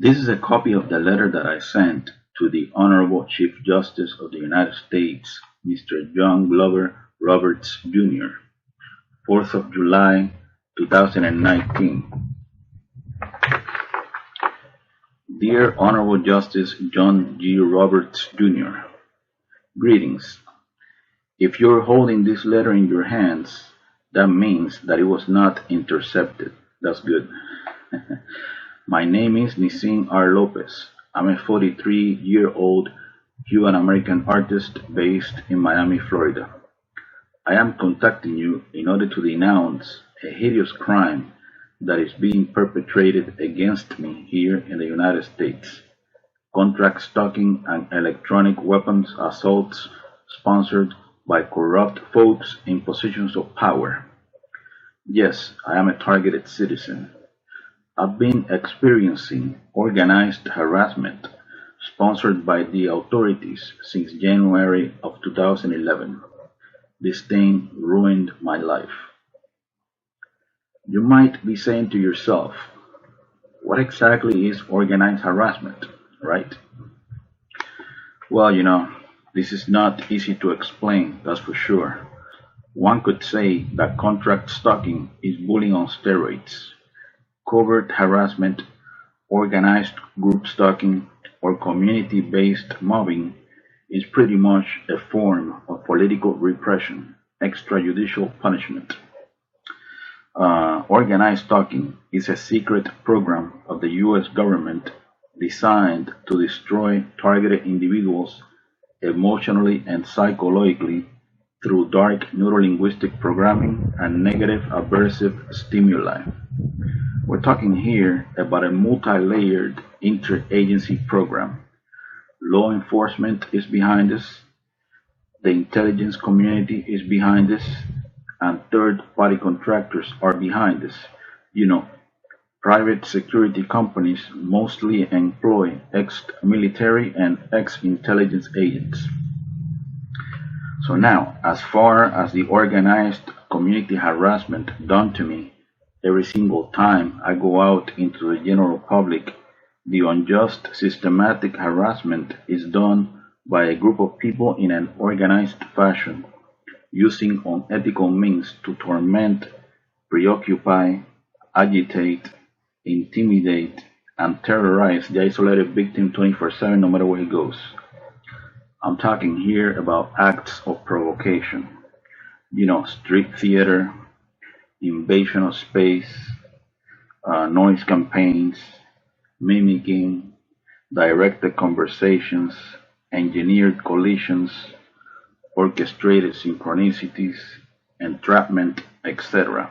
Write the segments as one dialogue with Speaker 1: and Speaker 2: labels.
Speaker 1: This is a copy of the letter that I sent to the Honorable Chief Justice of the United States, Mr. John Glover Roberts, Jr., 4th of July, 2019. Dear Honorable Justice John G. Roberts, Jr., greetings. If you're holding this letter in your hands, that means that it was not intercepted. That's good. My name is Nizin R. Lopez. I'm a 43-year-old Cuban-American artist based in Miami, Florida. I am contacting you in order to denounce a hideous crime that is being perpetrated against me here in the United States. Contract stalking and electronic weapons assaults sponsored by corrupt folks in positions of power. Yes, I am a targeted citizen. I've been experiencing organized harassment sponsored by the authorities since January of 2011. This thing ruined my life. You might be saying to yourself, what exactly is organized harassment, right? Well, this is not easy to explain, that's for sure. One could say that contract stalking is bullying on steroids. Covert harassment, organized group stalking, or community-based mobbing is pretty much a form of political repression, extrajudicial punishment. Organized stalking is a secret program of the U.S. government designed to destroy targeted individuals emotionally and psychologically through dark neurolinguistic programming and negative aversive stimuli. We're talking here about a multi-layered interagency program. Law enforcement is behind this, the intelligence community is behind this, and third-party contractors are behind this. You know, Private security companies mostly employ ex-military and ex-intelligence agents. So now, as far as the organized community harassment done to me every single time I go out into the general public, the unjust systematic harassment is done by a group of people in an organized fashion, using unethical means to torment, preoccupy, agitate, intimidate, and terrorize the isolated victim 24/7 no matter where he goes. I'm talking here about acts of provocation. Street theater, invasion of space, noise campaigns, mimicking, directed conversations, engineered collisions, orchestrated synchronicities, entrapment, etc.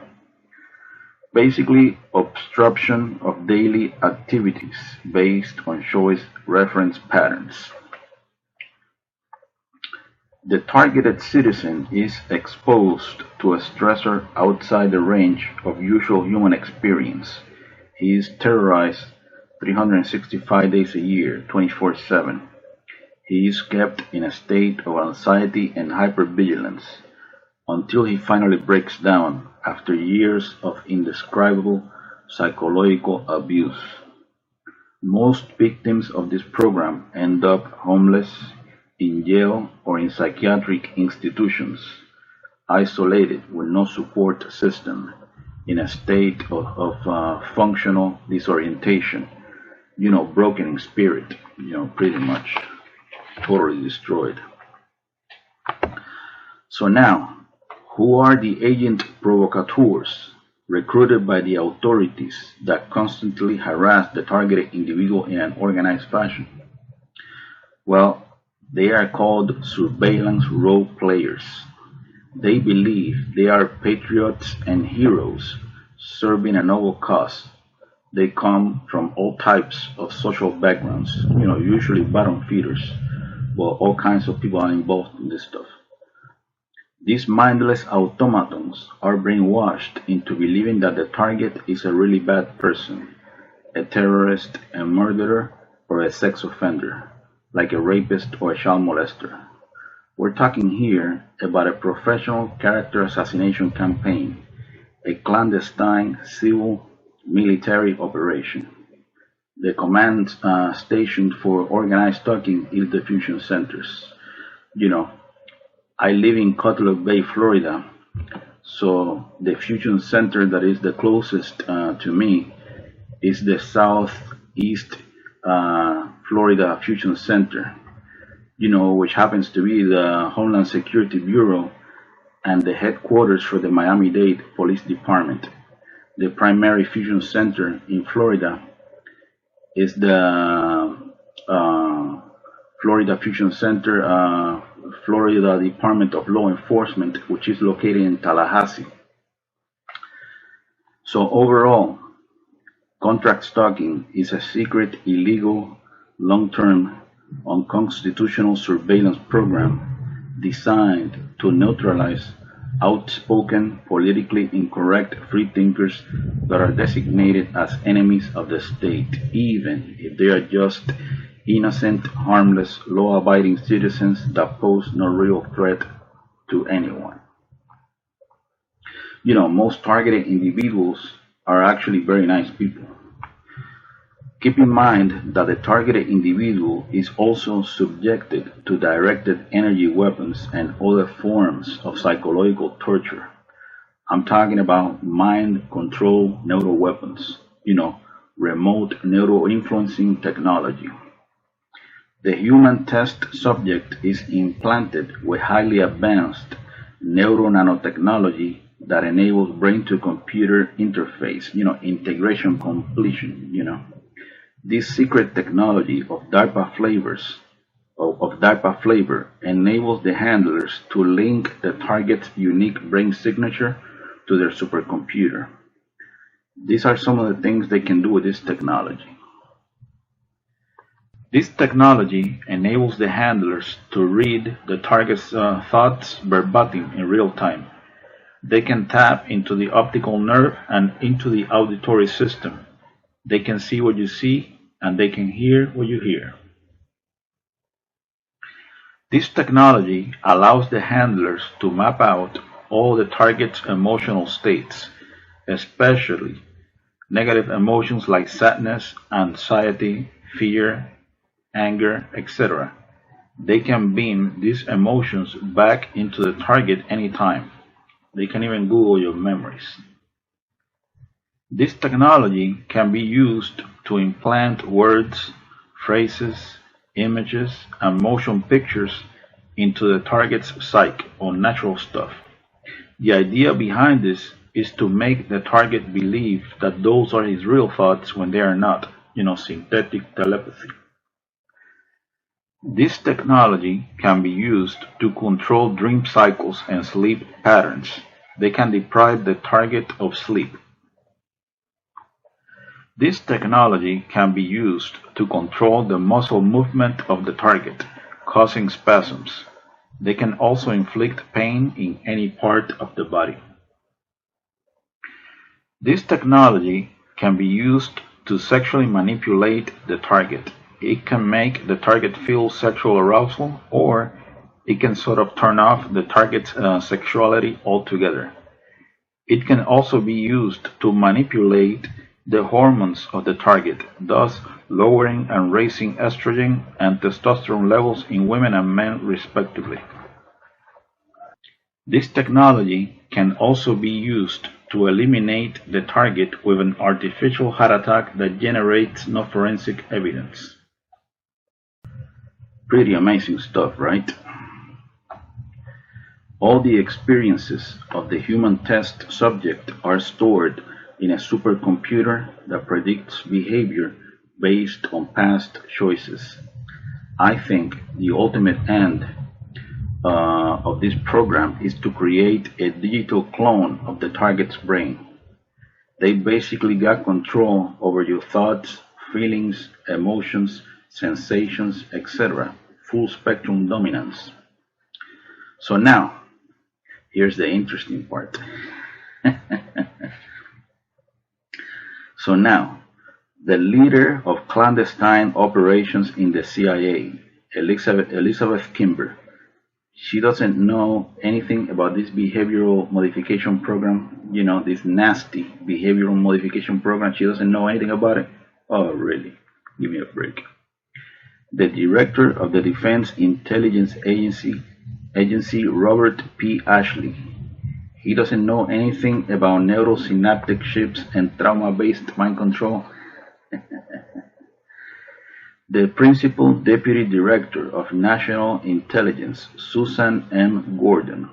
Speaker 1: Basically, obstruction of daily activities based on choice reference patterns. The targeted citizen is exposed to a stressor outside the range of usual human experience. He is terrorized 365 days a year, 24/7. He is kept in a state of anxiety and hypervigilance until he finally breaks down after years of indescribable psychological abuse. Most victims of this program end up homeless, in jail, or in psychiatric institutions, isolated with no support system, in a state of functional disorientation, broken in spirit, pretty much totally destroyed. So now, who are the agent provocateurs recruited by the authorities that constantly harass the targeted individual in an organized fashion? Well, they are called surveillance role players. They believe they are patriots and heroes serving a noble cause. They come from all types of social backgrounds, usually bottom feeders, but all kinds of people are involved in this stuff. These mindless automatons are brainwashed into believing that the target is a really bad person, a terrorist, a murderer, or a sex offender, like a rapist or a child molester. We're talking here about a professional character assassination campaign, a clandestine civil military operation. The command station for organized talking is the fusion centers. You know, I live in Cutler Bay, Florida, so the fusion center that is the closest to me is the Southeast Florida Fusion Center, which happens to be the Homeland Security Bureau and the headquarters for the Miami-Dade Police Department. The primary fusion center in Florida is the Florida Fusion Center, Florida Department of Law Enforcement, which is located in Tallahassee. So overall, contract stalking is a secret, illegal, long-term, unconstitutional surveillance program designed to neutralize outspoken, politically incorrect freethinkers that are designated as enemies of the state, even if they are just innocent, harmless, law-abiding citizens that pose no real threat to anyone. Most targeted individuals are actually very nice people. Keep in mind that the targeted individual is also subjected to directed energy weapons and other forms of psychological torture. I'm talking about mind control neural weapons, remote neural influencing technology. The human test subject is implanted with highly advanced neuro nanotechnology that enables brain-to-computer interface, integration completion. This secret technology of DARPA flavor enables the handlers to link the target's unique brain signature to their supercomputer. These are some of the things they can do with this technology. This technology enables the handlers to read the target's thoughts verbatim in real time. They can tap into the optical nerve and into the auditory system. They can see what you see, and they can hear what you hear. This technology allows the handlers to map out all the target's emotional states, especially negative emotions like sadness, anxiety, fear, anger, etc. They can beam these emotions back into the target anytime. They can even Google your memories. This technology can be used to implant words, phrases, images, and motion pictures into the target's psyche or natural stuff. The idea behind this is to make the target believe that those are his real thoughts when they are not, synthetic telepathy. This technology can be used to control dream cycles and sleep patterns. They can deprive the target of sleep. This technology can be used to control the muscle movement of the target, causing spasms. They can also inflict pain in any part of the body. This technology can be used to sexually manipulate the target. It can make the target feel sexual arousal, or it can sort of turn off the target's sexuality altogether. It can also be used to manipulate the hormones of the target, thus lowering and raising estrogen and testosterone levels in women and men respectively. This technology can also be used to eliminate the target with an artificial heart attack that generates no forensic evidence. Pretty amazing stuff, right? All the experiences of the human test subject are stored in a supercomputer that predicts behavior based on past choices. I think the ultimate end of this program is to create a digital clone of the target's brain. They basically got control over your thoughts, feelings, emotions, sensations, etc. Full spectrum dominance. So now, here's the interesting part. So now, the leader of clandestine operations in the CIA, Elizabeth Kimber, she doesn't know anything about this behavioral modification program, this nasty behavioral modification program. She doesn't know anything about it. Oh, really? Give me a break. The director of the Defense Intelligence Agency, Robert P. Ashley. He doesn't know anything about neurosynaptic chips and trauma-based mind control. The Principal Deputy Director of National Intelligence, Susan M. Gordon.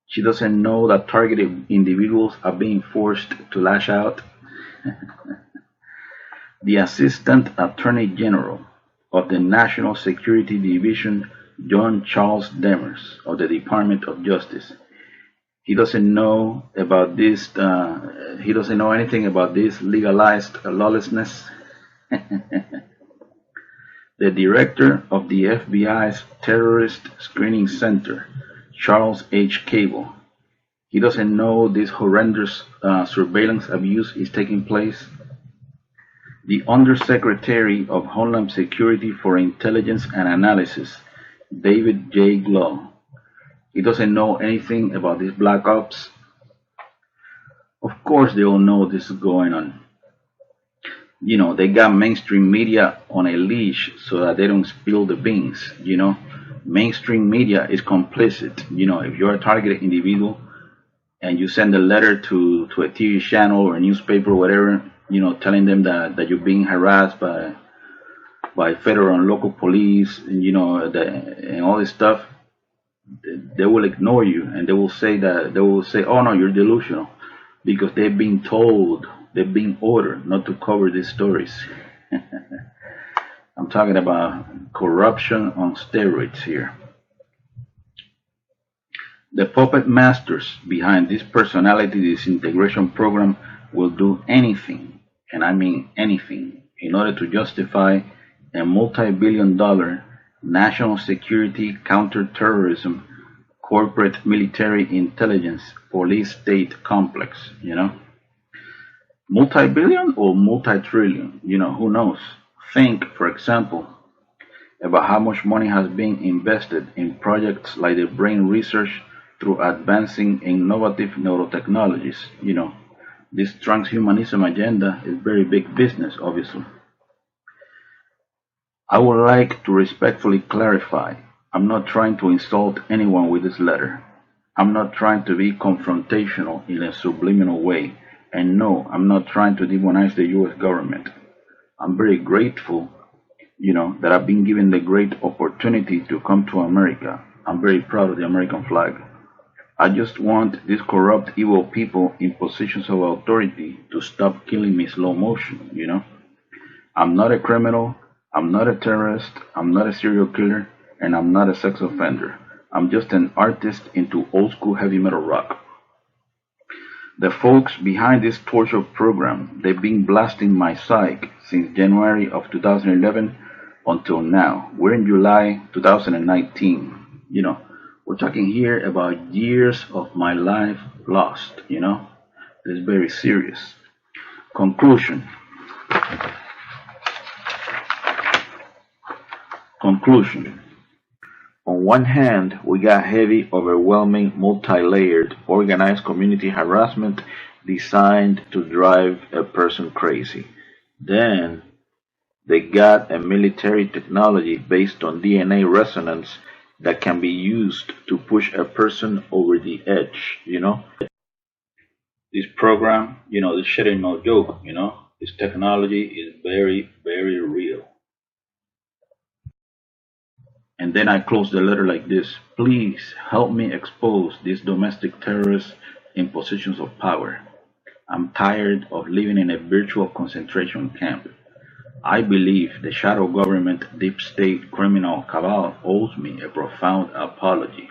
Speaker 1: She doesn't know that targeted individuals are being forced to lash out. The Assistant Attorney General of the National Security Division, John Charles Demers of the Department of Justice. He doesn't know about this. He doesn't know anything about this legalized lawlessness. The director of the FBI's Terrorist Screening Center, Charles H. Cable. He doesn't know this horrendous surveillance abuse is taking place. The Undersecretary of Homeland Security for Intelligence and Analysis, David J. Glow. He doesn't know anything about these black ops. Of course they all know this is going on. You know, they got mainstream media on a leash so that they don't spill the beans, you know. Mainstream media is complicit. You know, if you're a targeted individual and you send a letter to a TV channel or a newspaper or whatever, you know, telling them that you're being harassed by federal and local police, and, you know, and all this stuff, they will ignore you, and they will say, oh no, you're delusional, because they've been told, they've been ordered not to cover these stories. I'm talking about corruption on steroids here. The puppet masters behind this personality disintegration program will do anything, and I mean anything, in order to justify a multi-billion-dollar national security, counterterrorism, corporate military intelligence, police state complex, you know. Multi-billion or multi-trillion, you know, who knows? Think, for example, about how much money has been invested in projects like the brain research through advancing innovative neurotechnologies. You know, this transhumanism agenda is very big business, obviously. I would like to respectfully clarify, I'm not trying to insult anyone with this letter. I'm not trying to be confrontational in a subliminal way. And no, I'm not trying to demonize the US government. I'm very grateful, you know, that I've been given the great opportunity to come to America. I'm very proud of the American flag. I just want these corrupt, evil people in positions of authority to stop killing me slow motion, you know. I'm not a criminal, I'm not a terrorist, I'm not a serial killer, and I'm not a sex offender. I'm just an artist into old school heavy metal rock. The folks behind this torture program, they've been blasting my psyche since January of 2011 until now. We're in July 2019. You know, we're talking here about years of my life lost, you know. It's very serious. Conclusion. On one hand, we got heavy, overwhelming, multi-layered, organized community harassment designed to drive a person crazy. Then, they got a military technology based on DNA resonance that can be used to push a person over the edge, you know? This program, you know, this shit ain't no joke, you know? This technology is very, very real. And then I close the letter like this: please help me expose these domestic terrorists in positions of power. I'm tired of living in a virtual concentration camp. I believe the shadow government, deep state criminal cabal owes me a profound apology.